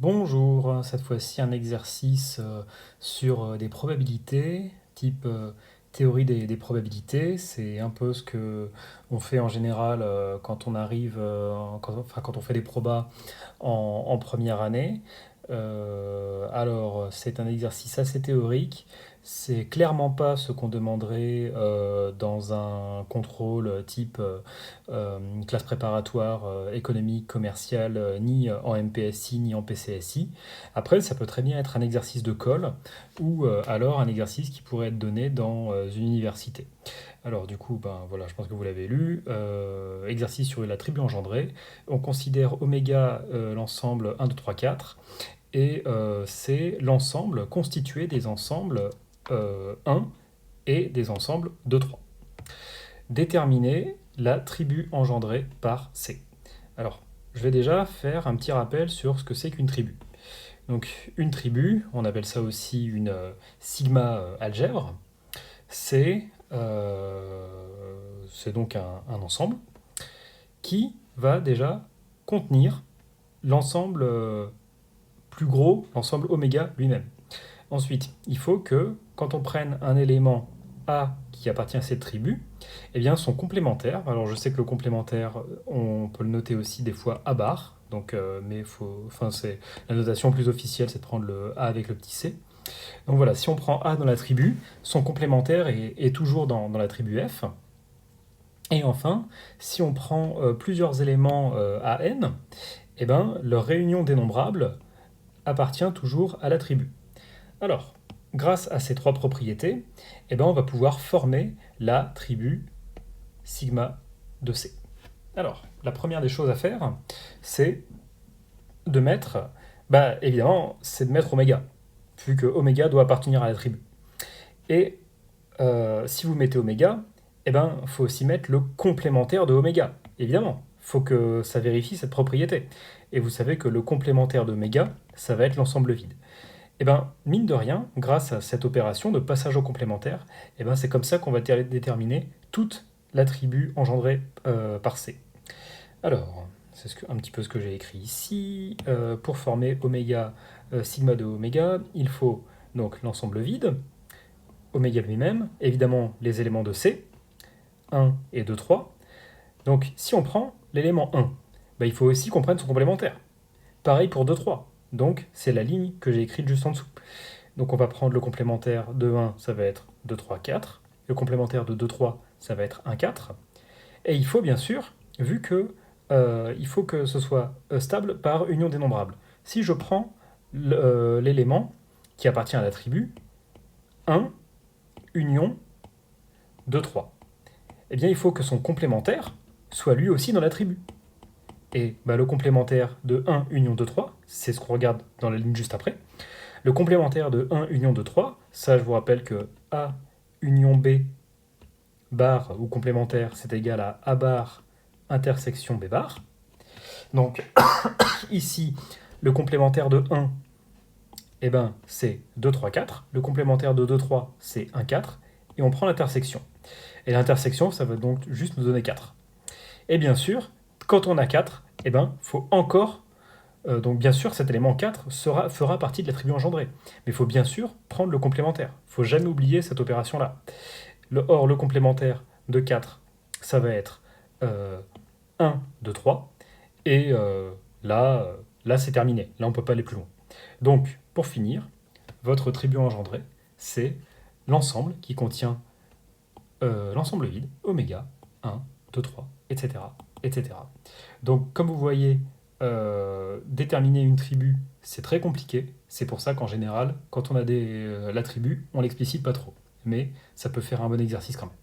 Bonjour, cette fois-ci un exercice sur des probabilités, type théorie des probabilités. C'est un peu ce que on fait en général quand on arrive, quand on fait des probas en première année. Alors, c'est un exercice assez théorique. C'est clairement pas ce qu'on demanderait dans un contrôle type classe préparatoire économique, commerciale, ni en MPSI, ni en PCSI. Après, ça peut très bien être un exercice de colle ou alors un exercice qui pourrait être donné dans une université. Alors du coup, ben voilà, je pense que vous l'avez lu. Exercice sur la tribu engendrée. On considère oméga l'ensemble 1, 2, 3, 4 et c'est l'ensemble constitué des ensembles 1 et des ensembles 2, 3. Déterminer la tribu engendrée par C. Alors, je vais déjà faire un petit rappel sur ce que c'est qu'une tribu. Donc, une tribu, on appelle ça aussi une sigma algèbre, c'est donc un ensemble qui va déjà contenir l'ensemble plus gros, l'ensemble oméga lui-même. Ensuite, il faut que quand on prenne un élément A qui appartient à cette tribu, eh bien son complémentaire, alors je sais que le complémentaire, on peut le noter aussi des fois A bar, donc, mais c'est la notation plus officielle, c'est de prendre le A avec le petit c. Donc voilà, si on prend A dans la tribu, son complémentaire est toujours dans la tribu F. Et enfin, si on prend plusieurs éléments à n, eh ben, leur réunion dénombrable appartient toujours à la tribu. Alors, grâce à ces trois propriétés, eh ben, on va pouvoir former la tribu sigma de C. Alors, la première des choses à faire, c'est de mettre, évidemment, c'est de mettre oméga, vu que oméga doit appartenir à la tribu. Et si vous mettez oméga, eh ben, faut aussi mettre le complémentaire de oméga, évidemment. Il faut que ça vérifie cette propriété. Et vous savez que le complémentaire d'oméga, ça va être l'ensemble vide. Et ben, mine de rien, grâce à cette opération de passage au complémentaire, eh ben, c'est comme ça qu'on va déterminer toute l'attribut engendré par C. Alors, c'est un petit peu ce que j'ai écrit ici. Pour former oméga, sigma de oméga, il faut donc l'ensemble vide, oméga lui-même, évidemment les éléments de C, 1 et 2, 3. Donc si on prend l'élément 1, il faut aussi qu'on prenne son complémentaire. Pareil pour 2, 3. Donc c'est la ligne que j'ai écrite juste en dessous. Donc on va prendre le complémentaire de 1, ça va être 2, 3, 4. Le complémentaire de 2, 3, ça va être 1, 4. Et il faut bien sûr, vu que il faut que ce soit stable par union dénombrable. Si je prends l'élément qui appartient à l'attribut 1, union 2, 3, eh bien il faut que son complémentaire soit lui aussi dans l'attribut. Et le complémentaire de 1 union 2, 3, c'est ce qu'on regarde dans la ligne juste après. Le complémentaire de 1 union 2, 3, ça je vous rappelle que A union B bar ou complémentaire, c'est égal à A bar intersection B bar. Donc ici, le complémentaire de 1, eh ben, c'est 2, 3, 4. Le complémentaire de 2, 3, c'est 1, 4. Et on prend l'intersection. Et l'intersection, ça va donc juste nous donner 4. Et bien sûr, quand on a 4, eh ben, faut encore... donc bien sûr, cet élément 4 fera partie de l'attribut engendré. Mais il faut bien sûr prendre le complémentaire. Il ne faut jamais oublier cette opération-là. Or, le complémentaire de 4, ça va être 1, 2, 3. Et là c'est terminé. Là, on ne peut pas aller plus loin. Donc, pour finir, votre tribu engendré, c'est l'ensemble qui contient l'ensemble vide, oméga, 1, 2, 3, etc. etc. Donc, comme vous voyez, déterminer une tribu, c'est très compliqué. C'est pour ça qu'en général, quand on a l'attribut, on l'explicite pas trop. Mais ça peut faire un bon exercice quand même.